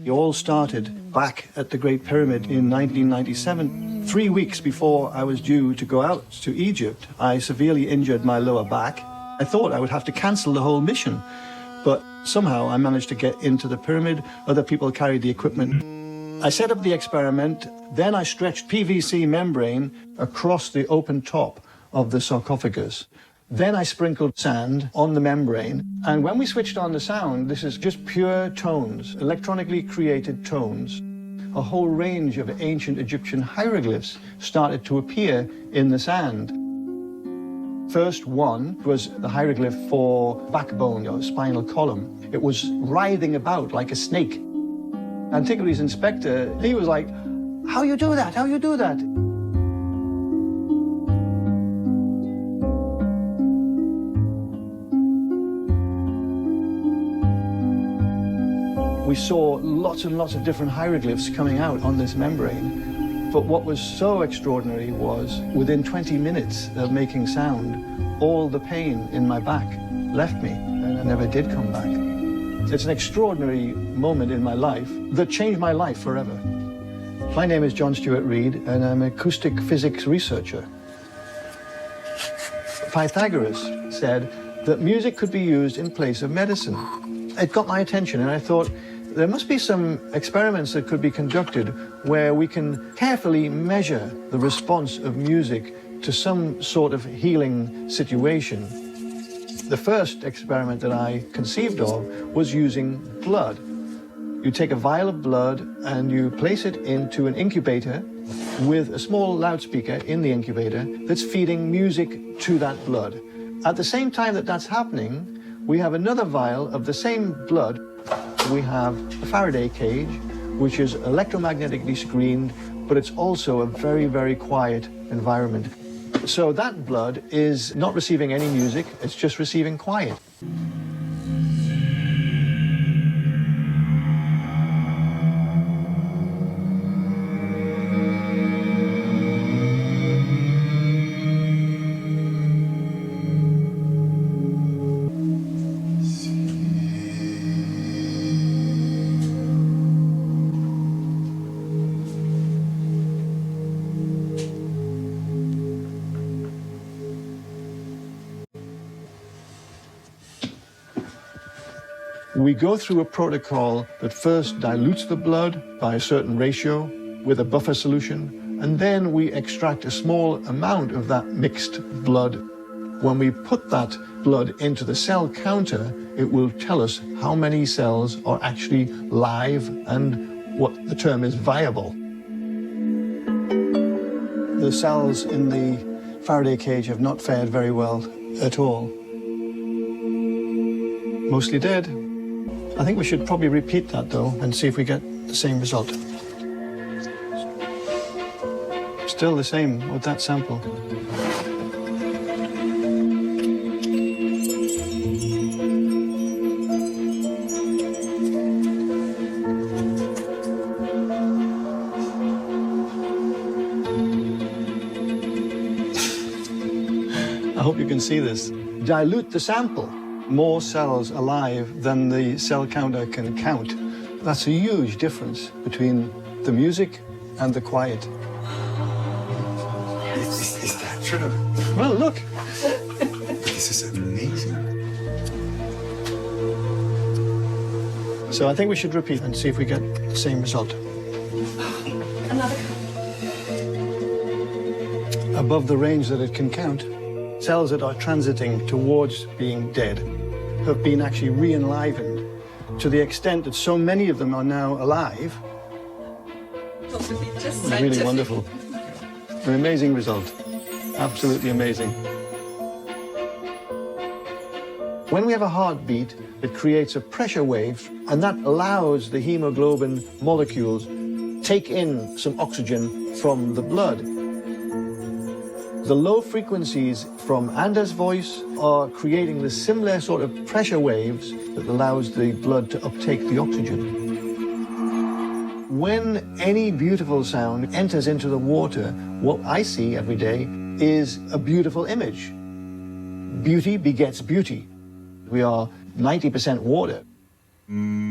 It all started back at the Great Pyramid in 1997. 3 weeks before I was due to go out to Egypt, I severely injured my lower back. I thought I would have to cancel the whole mission, but somehow I managed to get into the pyramid. Other people carried the equipment. I set up the experiment, then I stretched PVC membrane across the open top of the sarcophagus. Then I sprinkled sand on the membrane, and when we switched on the sound, this is just pure tones, electronically created tones. A whole range of ancient Egyptian hieroglyphs started to appear in the sand. First one was the hieroglyph for backbone, or spinal column. It was writhing about like a snake. Antiquities inspector, he was like, "How you do that? How you do that?" We saw lots and lots of different hieroglyphs coming out on this membrane. But what was so extraordinary was, within 20 minutes of making sound, all the pain in my back left me, and I never did come back. It's an extraordinary moment in my life that changed my life forever. My name is John Stuart Reid, and I'm an acoustic physics researcher. Pythagoras said that music could be used in place of medicine. It got my attention, and I thought, there must be some experiments that could be conducted where we can carefully measure the response of music to some sort of healing situation. The first experiment that I conceived of was using blood. You take a vial of blood and you place it into an incubator with a small loudspeaker in the incubator that's feeding music to that blood. At the same time that that's happening, we have another vial of the same blood. We have a Faraday cage, which is electromagnetically screened, but it's also a very, very quiet environment. So that blood is not receiving any music, it's just receiving quiet. We go through a protocol that first dilutes the blood by a certain ratio with a buffer solution, and then we extract a small amount of that mixed blood. When we put that blood into the cell counter, it will tell us how many cells are actually live and what the term is viable. The cells in the Faraday cage have not fared very well at all. Mostly dead. I think we should probably repeat that, though, and see if we get the same result. Still the same with that sample. I hope you can see this. Dilute the sample. More cells alive than the cell counter can count. That's a huge difference between the music and the quiet. Is that true? Well, look. This is amazing. So I think we should repeat and see if we get the same result. Another. Above the range that it can count, cells that are transiting towards being dead have been actually re-enlivened to the extent that so many of them are now alive. It's really wonderful. An amazing result. Absolutely amazing. When we have a heartbeat, it creates a pressure wave, and that allows the hemoglobin molecules take in some oxygen from the blood. The low frequencies from Anders' voice are creating the similar sort of pressure waves that allows the blood to uptake the oxygen. When any beautiful sound enters into the water, what I see every day is a beautiful image. Beauty begets beauty. We are 90% water.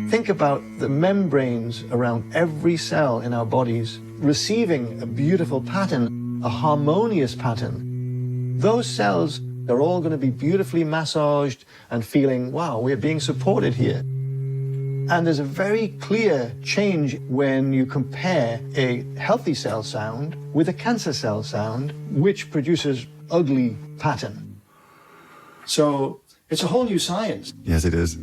Think about the membranes around every cell in our bodies receiving a beautiful pattern, a harmonious pattern. Those cells are all going to be beautifully massaged and feeling, wow, we're being supported here. And there's a very clear change when you compare a healthy cell sound with a cancer cell sound, which produces ugly pattern. So it's a whole new science. Yes, it is.